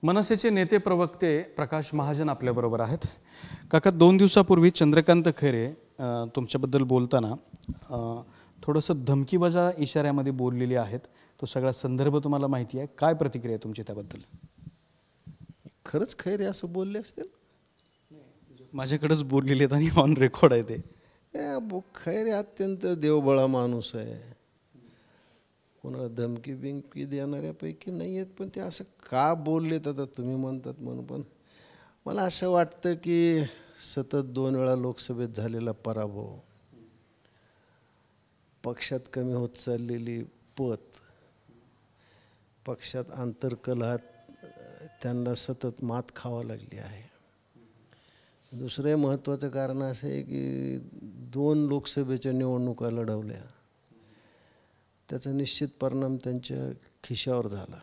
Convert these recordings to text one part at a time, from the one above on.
मनसेचे नेते प्रवक्ते प्रकाश महाजन आपल्याबरोबर आहेत. काका, 2 दिवसापूर्वी चंद्रकांत खैरे तुमच्याबद्दल बोलताना थोडंसं धमकीवजा इशाऱ्यामध्ये बोललेले आहेत. तो सगळा संदर्भ तुम्हाला माहिती आहे. काय प्रतिक्रिया आहे तुमची त्याबद्दल? खरंच खैरे असं बोलले असतील? माझ्याकडेच बोललेले आहेत आणि ऑन रेकॉर्ड आहे ते. खैरे अत्यंत देवबळा माणूस आहे. कोणाला धमकी बिंकी देणाऱ्यापैकी नाही आहेत, पण ते असं का बोललेत आता तुम्ही म्हणतात म्हणून. पण मला असं वाटतं की सतत 2 वेळा लोकसभेत झालेला पराभव, पक्षात कमी होत चाललेली पत, पक्षात आंतरकलहात त्यांना सतत मात खावा लागली आहे. दुसरं महत्त्वाचं कारण असं आहे की 2 लोकसभेच्या निवडणुका लढवल्या, त्याचा निश्चित परिणाम त्यांच्या खिशावर झाला.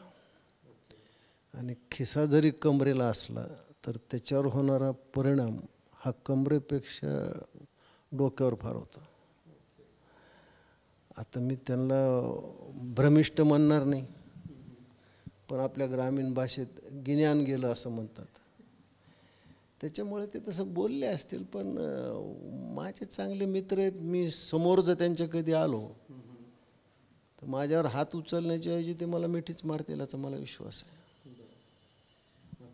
आणि खिसा जरी कमरेला असला तर त्याच्यावर होणारा परिणाम हा कमरेपेक्षा डोक्यावर फार होता. आता मी त्यांना भ्रमिष्ट म्हणणार नाही, पण आपल्या ग्रामीण भाषेत गिन्यान गेलं असं म्हणतात. त्याच्यामुळे ते तसं बोलले असतील. पण माझे चांगले मित्र आहेत. मी समोर जर त्यांच्या कधी आलो तर माझ्यावर हात उचलण्याच्या ऐवजी ते मला मिठीच मारतील याचा मला विश्वास आहे.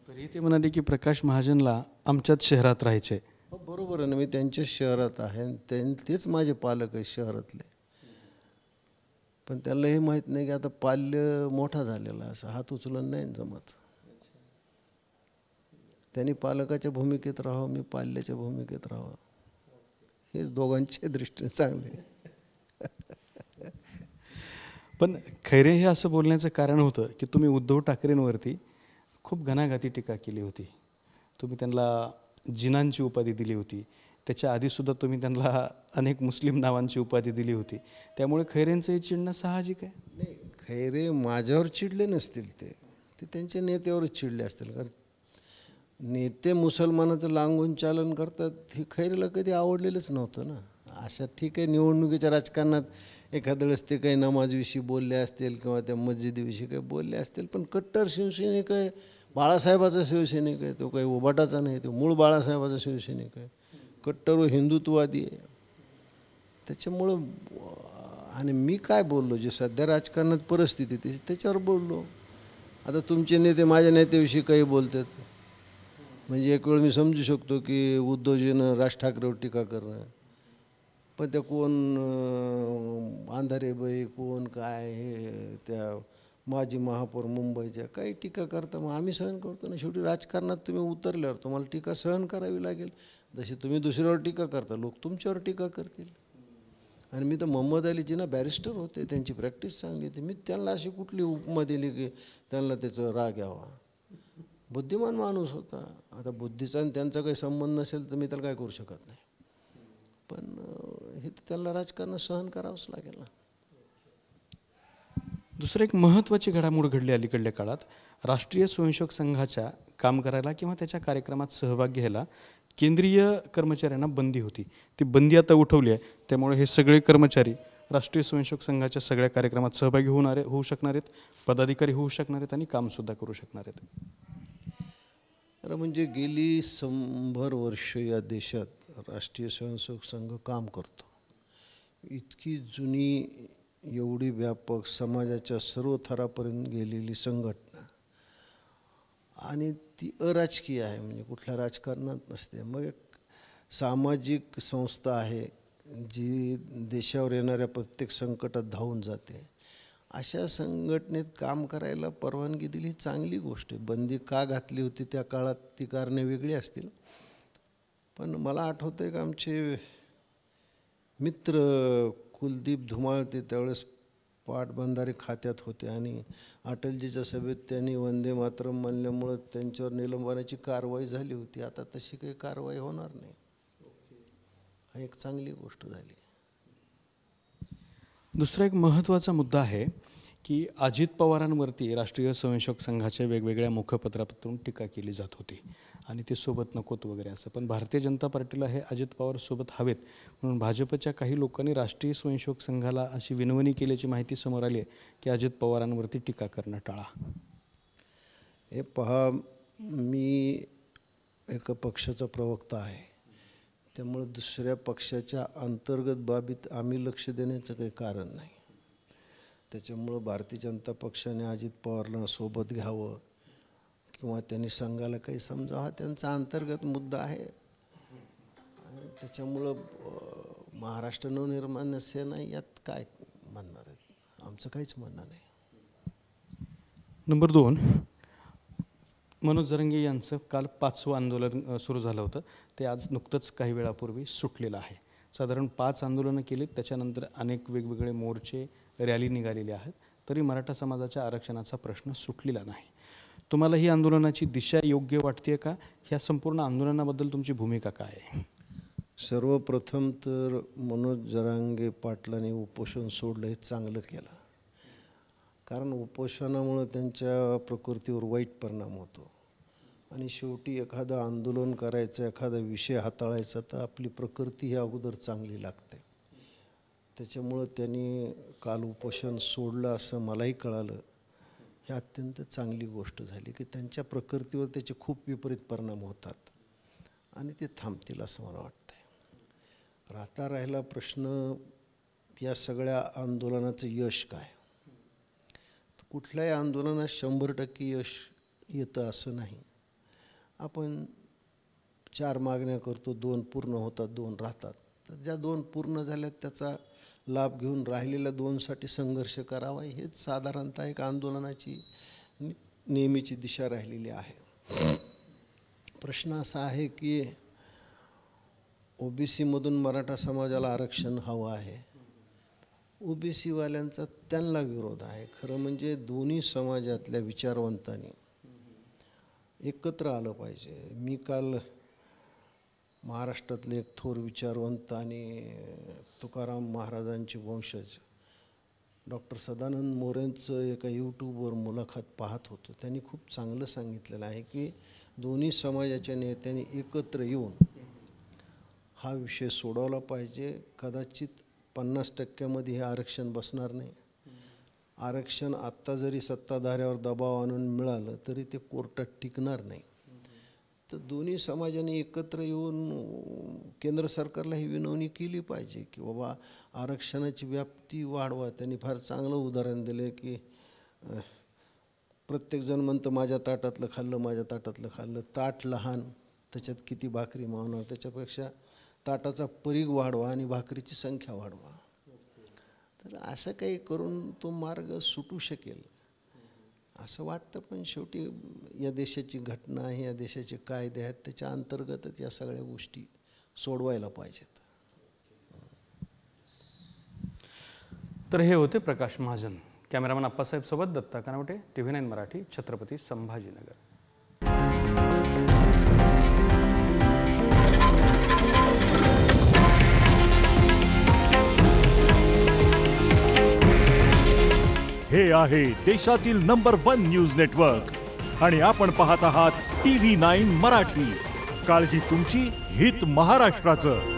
तरी ते म्हणाले की प्रकाश महाजनला आमच्याच शहरात राहायचे. बरोबर आहे ना, मी त्यांच्याच शहरात आहे. तेच माझे पालक आहेत शहरातले. पण त्याला हे माहीत नाही की आता पाल्य मोठा झालेला असं हात उचलून नाही जमत. त्यांनी पालकाच्या भूमिकेत राहावं, मी पाल्याच्या भूमिकेत राहावं. हेच दोघांच्या दृष्टीने चांगले. पण खैरे हे असं बोलण्याचं कारण होतं की तुम्ही उद्धव ठाकरेंवरती खूप घणाघाती टीका केली होती. तुम्ही त्यांना जिनांची उपाधी दिली होती. त्याच्या आधीसुद्धा तुम्ही त्यांना अनेक मुस्लिम नावांची उपाधी दिली होती. त्यामुळे खैरेंचं हे चिडणं साहजिक आहे. नाही, खैरे माझ्यावर चिडले नसतील. ते त्यांच्या नेत्यावरच चिडले असतील. कारण नेते मुसलमानाचं लांगून चालन करतात हे खैरेला कधी आवडलेलंच नव्हतं ना. अशा ठीक आहे, निवडणुकीच्या राजकारणात एखाद्या वेळेस ते काही नमाजविषयी बोलले असतील किंवा त्या मस्जिदीविषयी काही बोलले असतील, पण कट्टर शिवसैनिक आहे, बाळासाहेबाचा शिवसैनिक आहे. तो काही उबाटाचा नाही, तो मूळ बाळासाहेबाचा शिवसैनिक आहे. कट्टर हिंदुत्ववादी आहे. त्याच्यामुळं आणि मी काय बोललो, जे सध्या राजकारणात परिस्थिती त्याच्यावर बोललो. आता तुमचे नेते माझ्या नेत्याविषयी काही बोलतात म्हणजे एक वेळ मी समजू शकतो की उद्धवजीनं राज ठाकरेवर टीका करणं. पण त्या कोण अंधारेबाई कोण काय हे त्या माजी महापौर मुंबईच्या काही टीका करता, मग आम्ही सहन करतो ना. शेवटी राजकारणात तुम्ही उतरल्यावर तुम्हाला टीका सहन करावी लागेल. जशी तुम्ही दुसऱ्यावर टीका करता, लोक तुमच्यावर टीका करतील. आणि मी तर मोहम्मद अली जिना बॅरिस्टर होते, त्यांची प्रॅक्टिस चांगली होती. मी त्यांना अशी कुठली उपमा दिली की त्यांना त्याचा राग यावा. बुद्धिमान माणूस होता. आता बुद्धीचा आणि त्यांचा काही संबंध नसेल तर मी त्याला काय करू शकत नाही. पण हे तर त्यांना राजकारण सहन करावंच लागेल ना. दुसरं एक महत्त्वाची घडामोड घडली अलीकडल्या काळात. राष्ट्रीय स्वयंसेवक संघाच्या काम करायला किंवा त्याच्या कार्यक्रमात सहभाग घ्यायला केंद्रीय कर्मचाऱ्यांना बंदी होती. ती बंदी आता उठवली आहे. त्यामुळे हे सगळे कर्मचारी राष्ट्रीय स्वयंसेवक संघाच्या सगळ्या कार्यक्रमात सहभागी होऊ शकणार आहेत, पदाधिकारी होऊ शकणार आहेत आणि कामसुद्धा करू शकणार आहेत. तर म्हणजे गेली 100 वर्ष या देशात राष्ट्रीय स्वयंसेवक संघ काम करतो. इतकी जुनी, एवढी व्यापक, समाजाच्या सर्व थरापर्यंत गेलेली संघटना आणि ती अराजकीय आहे, म्हणजे कुठल्या राजकारणात नसते. मग एक सामाजिक संस्था आहे जी देशावर येणाऱ्या प्रत्येक संकटात धावून जाते. अशा संघटनेत काम करायला परवानगी दिली ही चांगली गोष्ट आहे. बंदी का घातली होती त्या काळात ती कारणे वेगळी असतील. पण मला आठवतं आहे की आमचे मित्र कुलदीप धुमाळ ते त्यावेळेस पाटबंधारे खात्यात होते आणि अटलजीच्या सभेत त्यांनी वंदे मातरम म्हणल्यामुळं त्यांच्यावर निलंबनाची कारवाई झाली होती. आता तशी काही कारवाई होणार नाही. हा एक चांगली गोष्ट झाली. दुसरा एक महत्त्वाचा मुद्दा आहे की अजित पवारांवरती राष्ट्रीय स्वयंसेवक संघाच्या वेगवेगळ्या मुखपत्रातून टीका केली जात होती आणि ते सोबत नकोत वगैरे असं. पण भारतीय जनता पार्टीला हे अजित पवार सोबत हवेत म्हणून भाजपच्या काही लोकांनी राष्ट्रीय स्वयंसेवक संघाला अशी विनवणी केल्याची माहिती समोर आली आहे की अजित पवारांवरती टीका करणं टाळा. हे पहा, मी एका पक्षाचा प्रवक्ता आहे, त्यामुळे दुसऱ्या पक्षाच्या अंतर्गत बाबीत आम्ही लक्ष देण्याचं काही कारण नाही. त्याच्यामुळं भारतीय जनता पक्षाने अजित पवारला सोबत घ्यावं किंवा त्यांनी संघाला काही समजावं हा त्यांचा अंतर्गत मुद्दा आहे. त्याच्यामुळं महाराष्ट्र नवनिर्माण सेना यात काय म्हणणार आहेत, आमचं काहीच म्हणणं नाही. नंबर 2, मनोज जरांगे यांचं काल 5वं आंदोलन सुरू झालं होतं, ते आज नुकतंच काही वेळापूर्वी सुटलेलं आहे. साधारण 5 आंदोलनं केलीत, त्याच्यानंतर अनेक वेगवेगळे मोर्चे, रॅली निघालेले आहेत, तरी मराठा समाजाच्या आरक्षणाचा प्रश्न सुटलेला नाही. तुम्हाला ही आंदोलनाची दिशा योग्य वाटते का? ह्या संपूर्ण आंदोलनाबद्दल तुमची भूमिका काय आहे? सर्वप्रथम तर मनोज जरांगे पाटलांनी उपोषण सोडलं हे चांगलं केलं, कारण उपोषणामुळं त्यांच्या प्रकृतीवर वाईट परिणाम होतो. आणि शेवटी एखादं आंदोलन करायचं, एखादा विषय हाताळायचा तर आपली प्रकृती ही अगोदर चांगली लागते. त्याच्यामुळं त्यांनी काल उपोषण सोडलं असं मलाही कळालं. ही अत्यंत चांगली गोष्ट झाली की त्यांच्या प्रकृतीवर त्याचे खूप विपरीत परिणाम होतात आणि ते थांबतील असं मला वाटतं आहे. आता राहिला प्रश्न या सगळ्या आंदोलनाचं यश काय. कुठल्याही आंदोलनात 100% यश येतं असं नाही. आपण 4 मागण्या करतो, 2 पूर्ण होतात, 2 राहतात. तर ज्या 2 पूर्ण झाल्यात त्याचा लाभ घेऊन राहिलेल्या 2साठी संघर्ष करावा, हेच साधारणतः एक आंदोलनाची नेहमीची दिशा राहिलेली आहे. प्रश्न असा आहे की OBC-मधून मराठा समाजाला आरक्षण हवं आहे. OBC-वाल्यांचा त्यांना विरोध आहे. खरं म्हणजे दोन्ही समाजातल्या विचारवंतांनी एकत्र आलं पाहिजे. मी काल महाराष्ट्रातले एक थोर विचारवंत आणि तुकाराम महाराजांचे वंशज डॉक्टर सदानंद मोरेंचं एका यूट्यूबवर मुलाखत पाहत होतो. त्यांनी खूप चांगलं सांगितलेलं आहे की दोन्ही समाजाच्या नेत्यांनी एकत्र येऊन हा विषय सोडवला पाहिजे. कदाचित 50% हे आरक्षण बसणार नाही. आरक्षण आत्ता जरी सत्ताधाऱ्यावर दबाव आणून मिळालं तरी ते कोर्टात टिकणार नाही. तर दोन्ही समाजाने एकत्र येऊन केंद्र सरकारला ही विनवणी केली पाहिजे की बाबा आरक्षणाची व्याप्ती वाढवा. त्यांनी फार चांगलं उदाहरण दिलं की प्रत्येकजण म्हणतं माझ्या ताटातलं खाल्लं, माझ्या ताटातलं खाल्लं. ताट लहान, त्याच्यात किती भाकरी मावणार, त्याच्यापेक्षा ताटाचा परीघ वाढवा आणि भाकरीची संख्या वाढवा. तर असं काही करून तो मार्ग सुटू शकेल असं वाटतं. पण शेवटी या देशाची घटना आहे, या देशाचे कायदे आहेत, त्याच्या अंतर्गतच या सगळ्या गोष्टी सोडवायला पाहिजेत. तर हे होते प्रकाश महाजन. कॅमेरामन अप्पासाहेबसोबत दत्ता कानवटे, TV9 मराठी, छत्रपती संभाजीनगर. हे आहे देशातील नंबर 1 न्यूज नेटवर्क आणि आपण पाहत आहात TV9 मराठी. काळजी तुमची, हित महाराष्ट्राचं.